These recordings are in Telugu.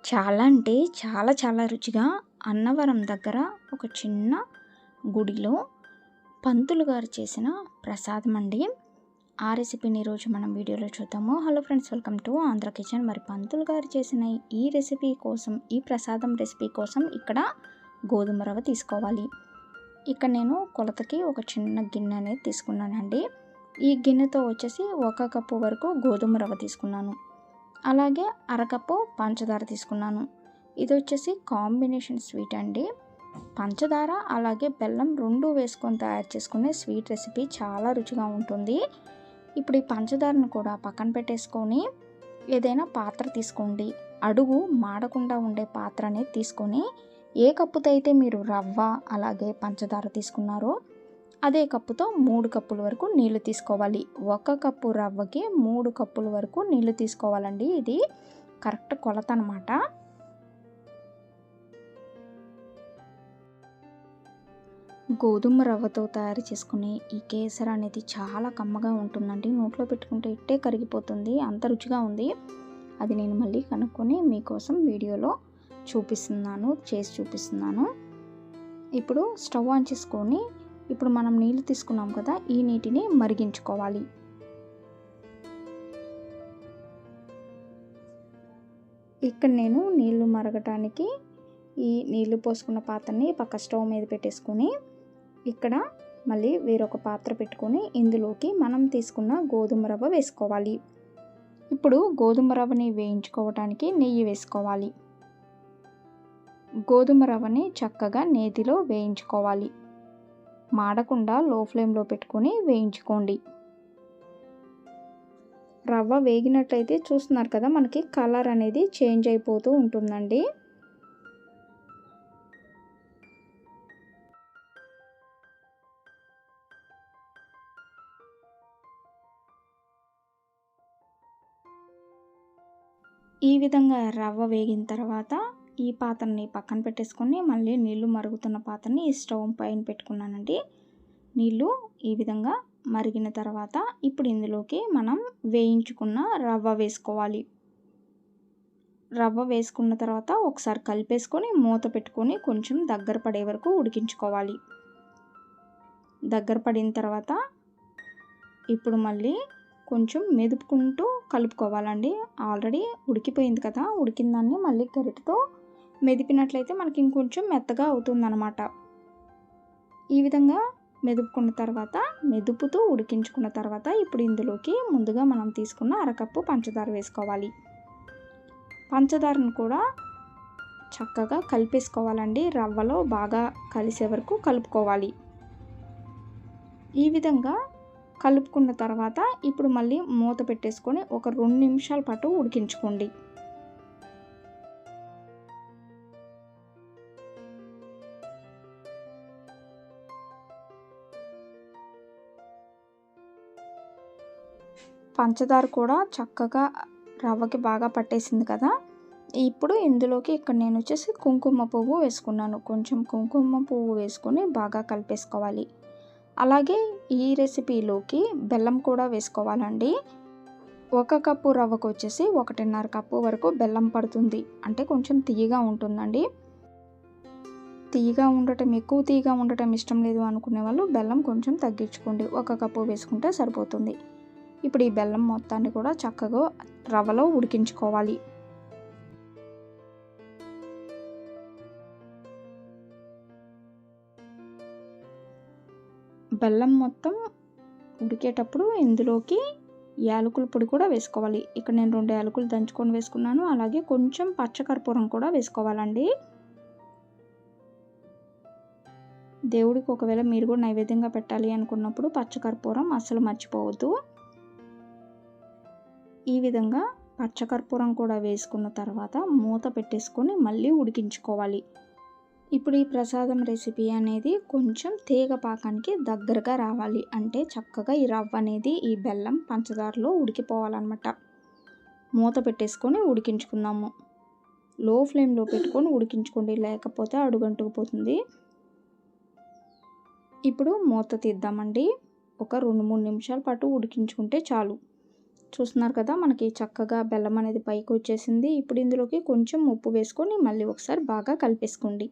చాలా అంటే చాలా చాలా రుచిగా అన్నవరం దగ్గర ఒక చిన్న గుడిలో పంతులు గారు చేసిన ప్రసాదం అండి. ఆ రెసిపీని ఈరోజు మనం వీడియోలో చూద్దాము. Hello friends, welcome to Andhra kitchen. మరి పంతులు గారు చేసిన ఈ రెసిపీ కోసం, ఈ ప్రసాదం రెసిపీ కోసం ఇక్కడ గోధుమ రవ్వ తీసుకోవాలి. ఇక్కడ నేను కొలతకి ఒక చిన్న గిన్నె అనేది తీసుకున్నానండి. ఈ గిన్నెతో వచ్చేసి 1 కప్పు వరకు గోధుమ రవ్వ తీసుకున్నాను. అలాగే అరకప్పు పంచదార తీసుకున్నాను. ఇది వచ్చేసి కాంబినేషన్ స్వీట్ అండి. పంచదార అలాగే బెల్లం 2 వేసుకొని తయారు చేసుకునే స్వీట్ రెసిపీ చాలా రుచిగా ఉంటుంది. ఇప్పుడు ఈ పంచదారను కూడా పక్కన పెట్టేసుకొని ఏదైనా పాత్ర తీసుకోండి. అడుగు మాడకుండా ఉండే పాత్ర అనేది తీసుకొని ఏ కప్పుతో అయితే మీరు రవ్వ అలాగే పంచదార తీసుకున్నారో అదే కప్పుతో 3 కప్పుల వరకు నీళ్లు తీసుకోవాలి. 1 కప్పు రవ్వకి 3 కప్పుల వరకు నీళ్లు తీసుకోవాలండి. ఇది కరెక్ట్ కొలత అన్నమాట. గోధుమ రవ్వతో తయారు చేసుకునే ఈ కేసర అనేది చాలా కమ్మగా ఉంటుందండి. నోట్లో పెట్టుకుంటే ఇట్టే కరిగిపోతుంది, అంత రుచిగా ఉంది. అది నేను మళ్ళీ కనుక్కొని మీకోసం వీడియోలో చేసి చూపిస్తున్నాను. ఇప్పుడు స్టవ్ ఆన్ చేసుకొని ఇప్పుడు మనం నీళ్ళు తీసుకున్నాం కదా, ఈ నీటిని మరిగించుకోవాలి. ఇక్కడ నేను నీళ్లు మరగటానికి ఈ నీళ్లు పోసుకున్న పాత్రని పక్క స్టవ్ మీద పెట్టేసుకొని ఇక్కడ మళ్ళీ వేరొక పాత్ర పెట్టుకొని ఇందులోకి మనం తీసుకున్న గోధుమ రవ్వ వేసుకోవాలి. ఇప్పుడు గోధుమ రవ్వని వేయించుకోవడానికి నెయ్యి వేసుకోవాలి. గోధుమ రవ్వని చక్కగా నేతిలో వేయించుకోవాలి. మాడకుండా లో ఫ్లేమ్లో పెట్టుకొని వేయించుకోండి. రవ్వ వేగినట్లయితే చూస్తున్నారు కదా, మనకి కలర్ అనేది చేంజ్ అయిపోతూ ఉంటుందండి. ఈ విధంగా రవ్వ వేగిన తర్వాత ఈ పాత్రని పక్కన పెట్టేసుకొని మళ్ళీ నీళ్లు మరుగుతున్న పాత్రని ఈ స్టవ్ పైన పెట్టుకున్నానండి. నీళ్లు ఈ విధంగా మరిగిన తర్వాత ఇప్పుడు ఇందులోకి మనం వేయించుకున్న రవ్వ వేసుకోవాలి. రవ్వ వేసుకున్న తర్వాత ఒకసారి కలిపేసుకొని మూత పెట్టుకొని కొంచెం దగ్గర పడే వరకు ఉడికించుకోవాలి. దగ్గర పడిన తర్వాత ఇప్పుడు మళ్ళీ కొంచెం మెదుపుకుంటూ కలుపుకోవాలండి. ఆల్రెడీ ఉడికిపోయింది కదా, ఉడికిన దాన్ని మళ్ళీ గరిటెతో మెదిపినట్లయితే మనకి ఇంకొంచెం మెత్తగా అవుతుందన్నమాట. ఈ విధంగా మెదుపుకున్న తర్వాత మెదుపుతూ ఉడికించుకున్న తర్వాత ఇప్పుడు ఇందులోకి ముందుగా మనం తీసుకున్న అరకప్పు పంచదార వేసుకోవాలి. పంచదారను కూడా చక్కగా కలిపేసుకోవాలండి. రవ్వలో బాగా కలిసే వరకు కలుపుకోవాలి. ఈ విధంగా కలుపుకున్న తర్వాత ఇప్పుడు మళ్ళీ మూత పెట్టేసుకొని ఒక 2 నిమిషాల పాటు ఉడికించుకోండి. పంచదార కూడా చక్కగా రవ్వకి బాగా పట్టేసింది కదా. ఇప్పుడు ఇందులోకి ఇక్కడ నేను వచ్చేసి కుంకుమ పువ్వు వేసుకున్నాను. కొంచెం కుంకుమ పువ్వు వేసుకొని బాగా కలిపేసుకోవాలి. అలాగే ఈ రెసిపీలోకి బెల్లం కూడా వేసుకోవాలండి. 1 కప్పు రవ్వకు వచ్చేసి 1.5 కప్పు వరకు బెల్లం పడుతుంది. అంటే కొంచెం తియ్యగా ఉంటుందండి. ఎక్కువ తీయగా ఉండటం ఇష్టం లేదు అనుకునే వాళ్ళు బెల్లం కొంచెం తగ్గించుకోండి. 1 కప్పు వేసుకుంటే సరిపోతుంది. ఇప్పుడు ఈ బెల్లం మొత్తాన్ని కూడా చక్కగా రవ్వలో ఉడికించుకోవాలి. బెల్లం మొత్తం ఉడికేటప్పుడు ఇందులోకి యాలకుల పొడి కూడా వేసుకోవాలి. ఇక్కడ నేను 2 యాలకులు దంచుకొని వేసుకున్నాను. అలాగే కొంచెం పచ్చకర్పూరం కూడా వేసుకోవాలండి. దేవుడికి ఒకవేళ మీరు కూడా నైవేద్యంగా పెట్టాలి అనుకున్నప్పుడు పచ్చకర్పూరం అస్సలు మర్చిపోవద్దు. ఈ విధంగా పచ్చకర్పూరం కూడా వేసుకున్న తర్వాత మూత పెట్టేసుకొని మళ్ళీ ఉడికించుకోవాలి. ఇప్పుడు ఈ ప్రసాదం రెసిపీ అనేది కొంచెం తీగ పాకానికి దగ్గరగా రావాలి. అంటే చక్కగా ఈ రవ్వ అనేది ఈ బెల్లం పంచదారలో ఉడికిపోవాలన్నమాట. మూత పెట్టేసుకొని ఉడికించుకుందాము. లో ఫ్లేమ్లో పెట్టుకొని ఉడికించుకోండి, లేకపోతే అడుగంటుకుపోతుంది. ఇప్పుడు మూత తీద్దామండి. ఒక 2-3 నిమిషాల పాటు ఉడికించుకుంటే చాలు. చూస్తున్నారు కదా, మనకి చక్కగా బెల్లం అనేది పైకి వచ్చేసింది. ఇప్పుడు ఇందులోకి కొంచెం ఉప్పు వేసుకొని మళ్ళీ ఒకసారి బాగా కలిపేసుకోండి.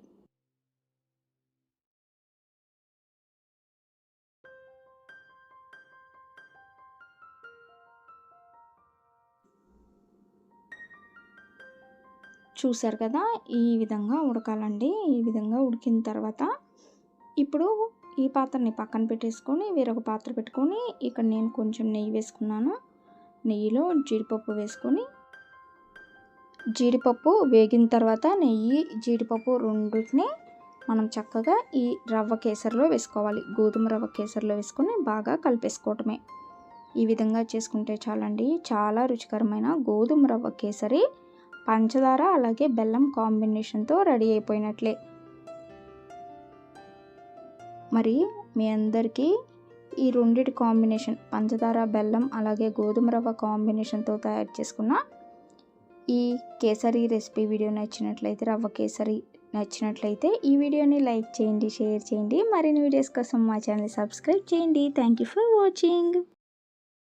చూసారు కదా, ఈ విధంగా ఉడకాలండి. ఈ విధంగా ఉడికిన తర్వాత ఇప్పుడు ఈ పాత్రని పక్కన పెట్టేసుకొని వేరొక పాత్ర పెట్టుకొని ఇక్కడ నేను కొంచెం నెయ్యి వేసుకున్నాను. నెయ్యిలో జీడిపప్పు వేసుకొని, జీడిపప్పు వేగిన తర్వాత నెయ్యి, జీడిపప్పు రెండిటిని మనం చక్కగా ఈ రవ్వ కేసరిలో వేసుకోవాలి. గోధుమ రవ్వ కేసరిలో వేసుకొని బాగా కలిపేసుకోవటమే. ఈ విధంగా చేసుకుంటే చాలండి. చాలా రుచికరమైన గోధుమ రవ్వ కేసరి పంచదార అలాగే బెల్లం కాంబినేషన్తో రెడీ అయిపోయినట్లే. మరి మీ అందరికీ ఈ రెండిటి కాంబినేషన్ పంచదార బెల్లం అలాగే గోధుమ రవ్వ కాంబినేషన్తో తయారు చేసుకున్న ఈ కేసరి రెసిపీ వీడియో నచ్చినట్లయితే, రవ్వ కేసరి నచ్చినట్లయితే ఈ వీడియోని లైక్ చేయండి, షేర్ చేయండి. మరిన్ని వీడియోస్ కోసం మా ఛానల్ సబ్స్క్రైబ్ చేయండి. Thank you for watching.